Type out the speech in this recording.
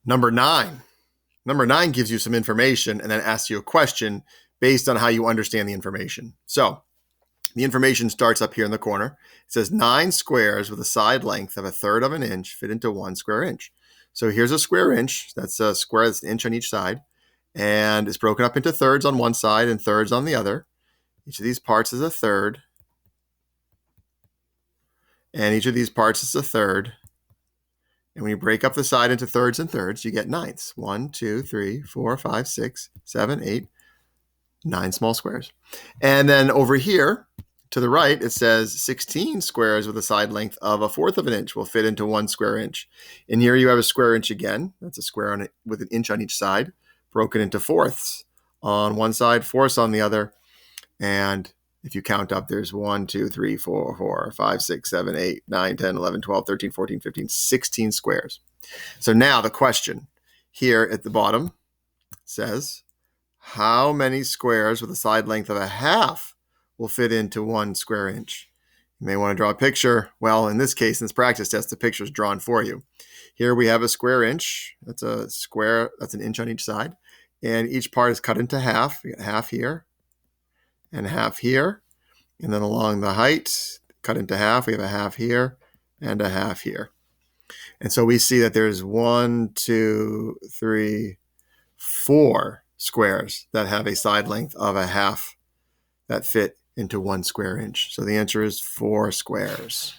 Number 9. Number 9 gives you some information and then asks you a question based on how you understand the information. So the information starts up here in the corner. It says 9 squares with a side length of 1/3 of an inch fit into 1 square inch. So here's a square inch. That's a square that's an inch on each side. And it's broken up into thirds on one side and thirds on the other. Each of these parts is a third. And each of these parts is a third. And when you break up the side into thirds and thirds, you get ninths. 1, 2, 3, 4, 5, 6, 7, 8, 9 small squares. And then over here to the right, it says 16 squares with a side length of 1/4 of an inch will fit into 1 square inch. And here you have a square inch again. That's a square on it with an inch on each side, broken into fourths on one side, fourths on the other. And if you count up, there's 1, 2, 3, 4, 5, 6, 7, 8, 9, 10, 11, 12, 13, 14, 15, 16 squares. So now the question here at the bottom says, how many squares with a side length of 1/2 will fit into 1 square inch? You may want to draw a picture. Well, in this case, in this practice test, the picture is drawn for you. Here we have a square inch. That's a square. That's an inch on each side. And each part is cut into half. We got half here and half here. And then along the height, cut into half, we have a half here and a half here. And so we see that there's 1, 2, 3, 4 squares that have a side length of 1/2 that fit into 1 square inch. So the answer is 4 squares.